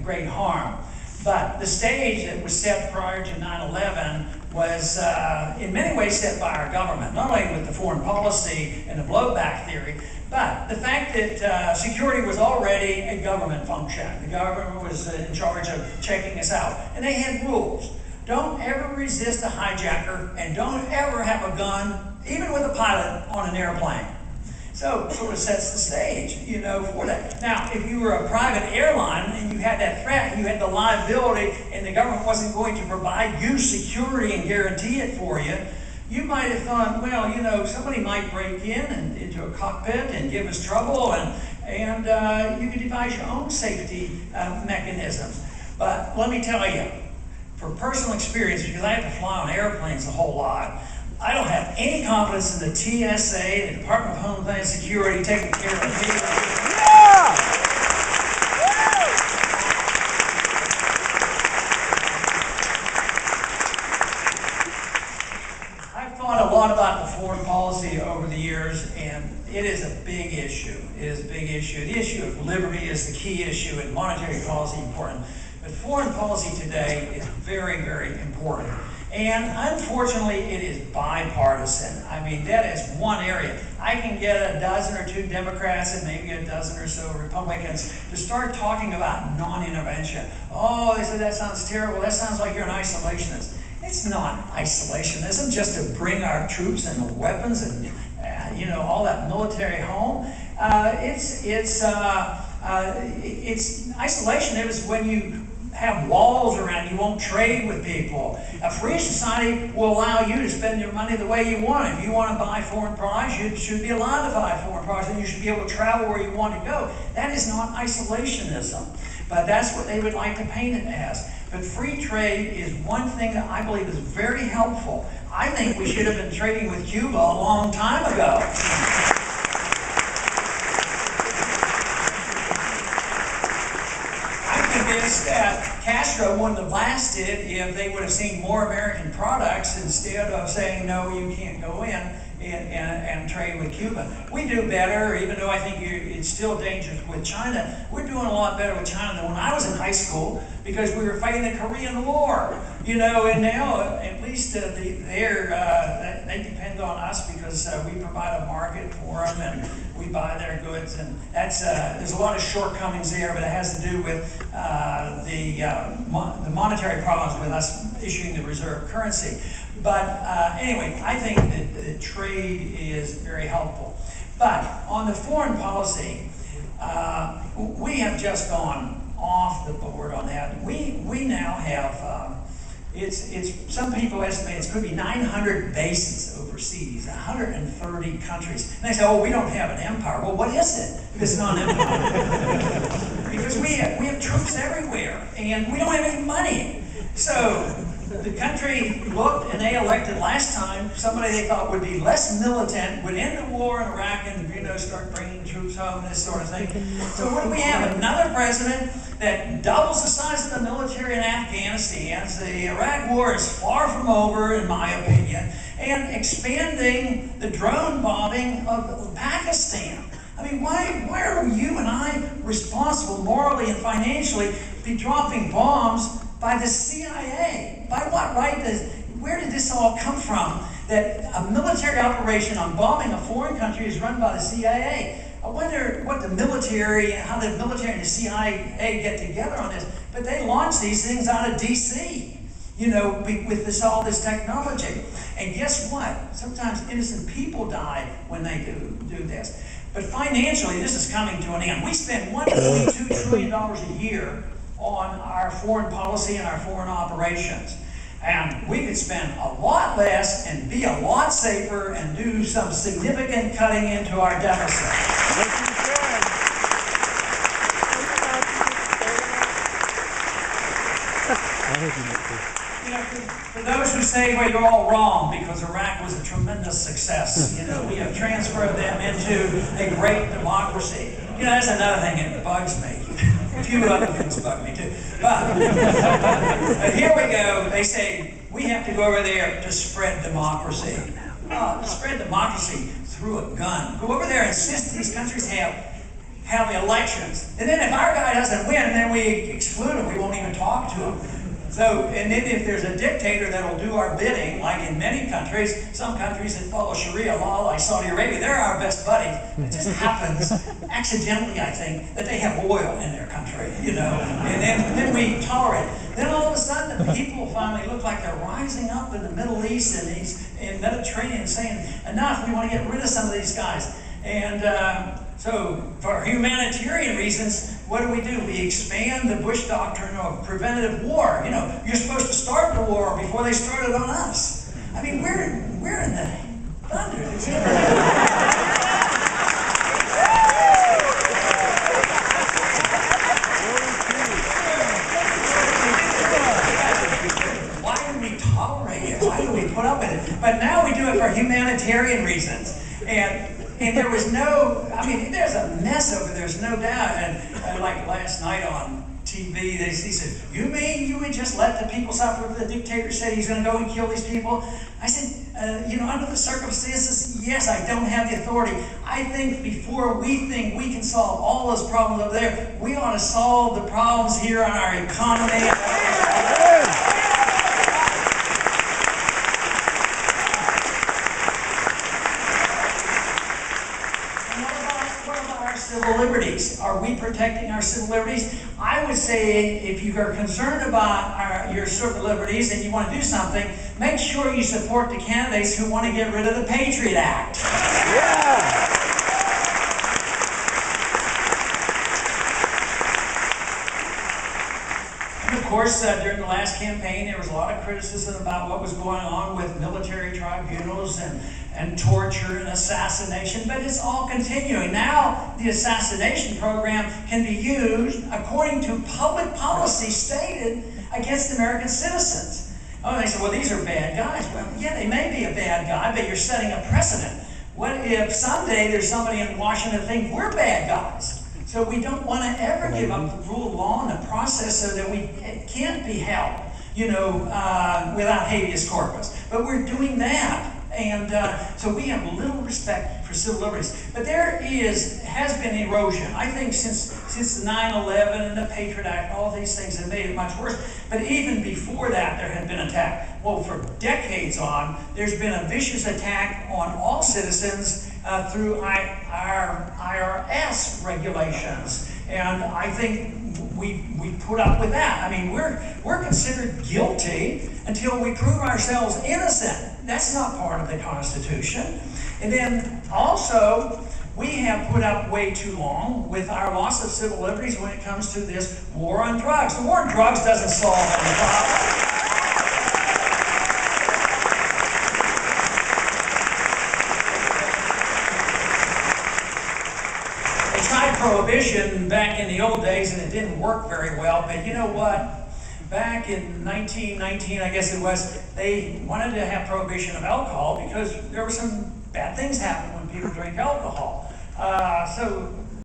great harm. But the stage that was set prior to 9/11 was in many ways set by our government, not only with the foreign policy and the blowback theory, but the fact that security was already a government function. The government was in charge of checking us out, and they had rules. Don't ever resist a hijacker, and don't ever have a gun, even with a pilot, on an airplane. So it sort of sets the stage, for that. Now, if you were a private airline and you had that threat, you had the liability, and the government wasn't going to provide you security and guarantee it for you, you might have thought, well, somebody might break in and into a cockpit and give us trouble, and you could devise your own safety mechanisms. But let me tell you, for personal experience, because I have to fly on airplanes a whole lot, I don't have any confidence in the TSA, the Department of Homeland Security, taking care of me. Yeah! I've thought a lot about the foreign policy over the years, and it is a big issue. It is a big issue. The issue of liberty is the key issue, and monetary policy important. But foreign policy today is very, very important. And unfortunately, it is bipartisan. I mean, that is one area. I can get a dozen or two Democrats and maybe a dozen or so Republicans to start talking about non-intervention. Oh, they said that sounds terrible. That sounds like you're an isolationist. It's not isolationism just to bring our troops and the weapons and all that military home. It's isolation. It was when you have walls around, you won't trade with people. A free society will allow you to spend your money the way you want. If you want to buy foreign products, you should be allowed to buy foreign products, and you should be able to travel where you want to go. That is not isolationism, but that's what they would like to paint it as. But free trade is one thing that I believe is very helpful. I think we should have been trading with Cuba a long time ago. That Castro wouldn't have lasted if they would have seen more American products instead of saying, no, you can't go in and trade with Cuba. We do better, even though I think it's still dangerous with China. We're doing a lot better with China than when I was in high school because we were fighting the Korean War, and now at least they depend on us because we provide a market for them and we buy their goods, and that's there's a lot of shortcomings there, but it has to do with the monetary problems with us issuing the reserve currency. But anyway, I think that trade is very helpful. But on the foreign policy, we have just gone off the board on that. We now have it's some people estimate it could be 900 bases overseas, 130 countries. And they say, oh, we don't have an empire. Well, what is it if it's not an empire? Because we have troops everywhere, and we don't have any money. So the country looked, and they elected last time somebody they thought would be less militant, would end the war in Iraq, and start bringing troops home, this sort of thing. So what do we have? Another president that doubles the size of the military in Afghanistan. The Iraq war is far from over, in my opinion, and expanding the drone bombing of Pakistan. I mean, why are you and I responsible morally and financially be dropping bombs by the CIA? By what right? Where did this all come from? That a military operation on bombing a foreign country is run by the CIA. I wonder what the military, how the military and the CIA get together on this. But they launch these things out of DC, with all this technology. And guess what? Sometimes innocent people die when they do this. But financially, this is coming to an end. We spend $1.2 trillion a year on our foreign policy and our foreign operations. And we could spend a lot less and be a lot safer and do some significant cutting into our deficit. For those who say, well, you're all wrong because Iraq was a tremendous success. We have transferred them into a great democracy. That's another thing that bugs me. A few other things bug me too. But here we go. They say, we have to go over there to spread democracy. Spread democracy through a gun. Go over there and insist these countries have have elections. And then if our guy doesn't win, then we exclude him, we won't even talk to him. So, and then if there's a dictator that'll do our bidding, like in many countries, some countries that follow Sharia law, like Saudi Arabia, they're our best buddies. It just happens, accidentally, I think, that they have oil in their country, you know, and then we tolerate it. Then all of a sudden, the people finally look like they're rising up in the Middle East and in Mediterranean saying, enough, we want to get rid of some of these guys. And so, for humanitarian reasons, what do? We expand the Bush doctrine of preventative war. You know, you're supposed to start the war before they started on us. I mean, we're in the thunder. Why do we tolerate it? Why do we put up with it? But now we do it for humanitarian reasons. And there was no, I mean, there's a mess over there, there's no doubt. And like last night on TV, he said, you mean you would just let the people suffer? The dictator said he's going to go and kill these people? I said, you know, under the circumstances, yes, I don't have the authority. I think before we think we can solve all those problems over there, we ought to solve the problems here on our economy. Civil liberties. Are we protecting our civil liberties? I would say if you are concerned about your civil liberties and you want to do something, make sure you support the candidates who want to get rid of the Patriot Act. Yeah. Of course, during the last campaign, there was a lot of criticism about what was going on with military tribunals and torture and assassination, but it's all continuing. Now, the assassination program can be used according to public policy stated against American citizens. Oh, they say, well, these are bad guys. Well, yeah, they may be a bad guy, but you're setting a precedent. What if someday there's somebody in Washington that thinks we're bad guys? So we don't want to ever give up the rule of law and the process so that it can't be held, you know, without habeas corpus. But we're doing that. And so we have little respect for civil liberties. But there has been erosion. I think since 9/11 and the Patriot Act, all these things have made it much worse. But even before that, there had been attack. Well, for decades on, there's been a vicious attack on all citizens through our IRS regulations. And I think we put up with that. I mean, we're considered guilty until we prove ourselves innocent. That's not part of the Constitution. And then also, we have put up way too long with our loss of civil liberties when it comes to this war on drugs. The war on drugs doesn't solve any problem. They tried prohibition back in the old days and it didn't work very well, but you know what? Back in 1919, I guess it was, they wanted to have prohibition of alcohol because there were some bad things happening when people drink alcohol. So